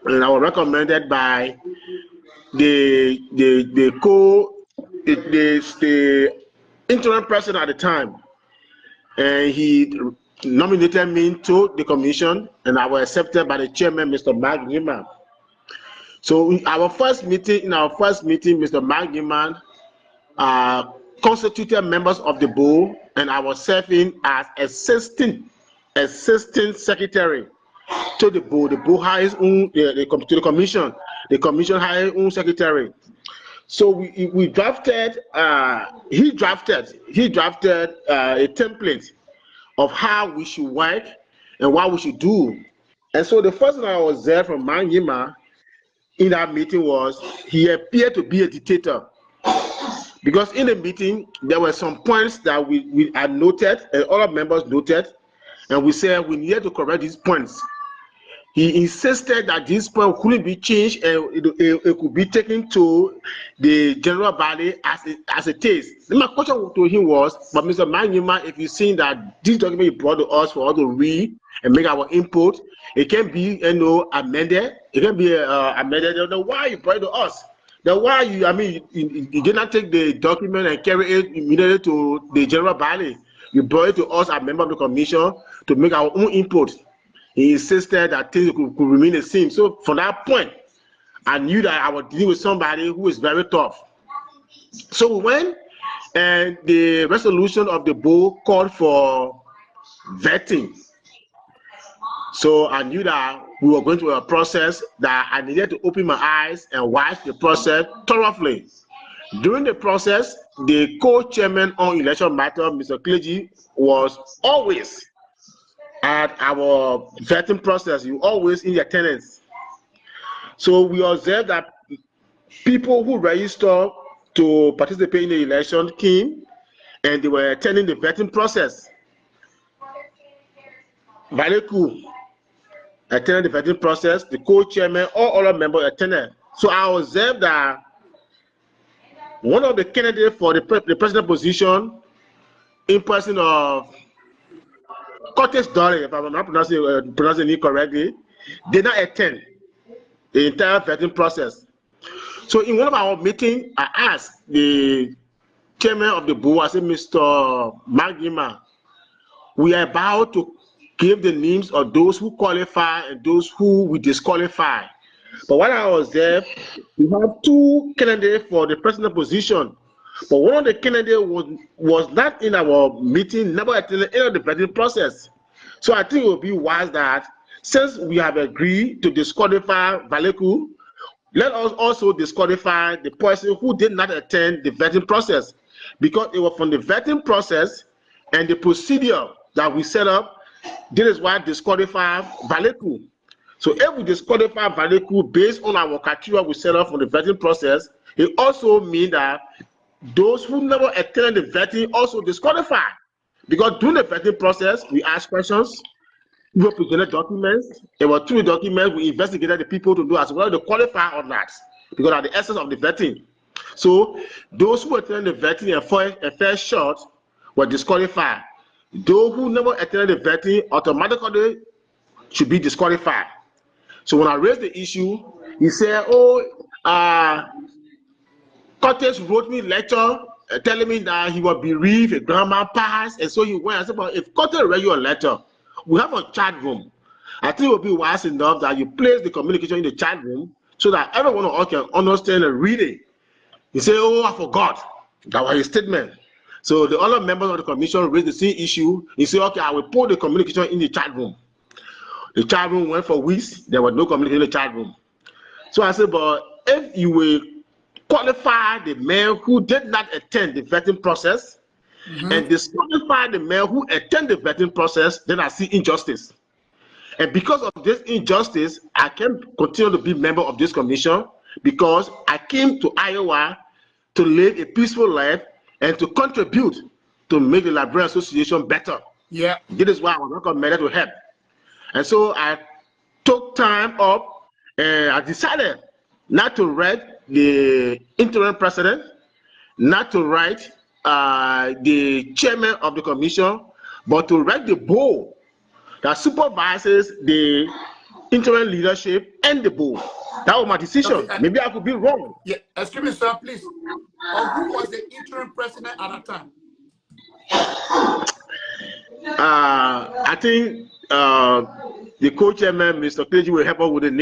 and I was recommended by the interim president at the time, and he nominated me to the commission, and I was accepted by the chairman, Mr. Mark Newman. So in our first meeting, Mr. Mark Newman constituted members of the board, and I was serving as assistant secretary to the board. The board hires to the commission. The commission hires secretary. So we drafted. He drafted a template of how we should work and what we should do. And so the first thing I was there from Mangima in that meeting was he appeared to be a dictator, because in the meeting there were some points that we had noted and all our members noted, and we said we needed to correct these points. He insisted that this point couldn't be changed and it could be taken to the general body as it is. Then my question to him was, but Mr. Mangima, if you've seen that this document you brought to us for us to read and make our input, it can be amended. It can be amended. Then why you brought it to us? Then why you did not take the document and carry it immediately to the general body? You brought it to us as member of the commission to make our own input. He insisted that things could remain the same. So from that point, I knew that I was dealing with somebody who is very tough. So we went, and the resolution of the board called for vetting. So I knew that we were going through a process that I needed to open my eyes and watch the process thoroughly. During the process, the co-chairman on election matter, Mr. Clergy, was always at our vetting process. You always in attendance. So we observed that people who registered to participate in the election came and they were attending the vetting process. Valeku attended the vetting process, the co-chairman, all other members attended. So I observed that one of the candidates for the president position, in person of Curtis Dolly, if I'm not pronouncing it correctly, did not attend the entire vetting process. So in one of our meetings, I asked the chairman of the board, I said, Mr. Magima, we are about to give the names of those who qualify and those who we disqualify. But while I was there, we have two candidates for the president position. But one of the candidates was not in our meeting, never attended any of the vetting process. So I think it would be wise that since we have agreed to disqualify Valeku, let us also disqualify the person who did not attend the vetting process, because it was from the vetting process and the procedure that we set up. This is why disqualify Valeku. So if we disqualify Valeku based on our criteria we set up for the vetting process, it also means that those who never attended the vetting also disqualify. Because during the vetting process, we asked questions, we presented documents. There were 2 documents. We investigated the people to do as well to qualify or not, because of the essence of the vetting. So those who attended the vetting and fell short were disqualified. Those who never attended the vetting automatically should be disqualified. So when I raised the issue, he said, Curtis wrote me a letter telling me that he was bereaved, his grandma passed, and so he went. I said, well, if Curtis read your letter, we have a chat room. I think it would be wise enough that you place the communication in the chat room so that everyone of us can understand and read it. He said, oh, I forgot. That was his statement. So the other members of the commission raised the same issue. He said, okay, I will put the communication in the chat room. The chat room went for weeks. There was no communication in the chat room. So I said, but if you will qualify the man who did not attend the vetting process and disqualify the man who attended the vetting process, then I see injustice. And because of this injustice, I can continue to be member of this commission, because I came to Iowa to live a peaceful life and to contribute to make the Liberian Association better. Yeah. This is why I was recommended to help. And so I took time up and I decided not to write the interim president, not to write the chairman of the commission, but to write the board that supervises the interim leadership and the board. That was my decision. Okay, maybe I could be wrong. Yeah, excuse me, sir, please. Who was the interim president at that time? I think the co-chairman, Mr. Kleji, will help us with the name.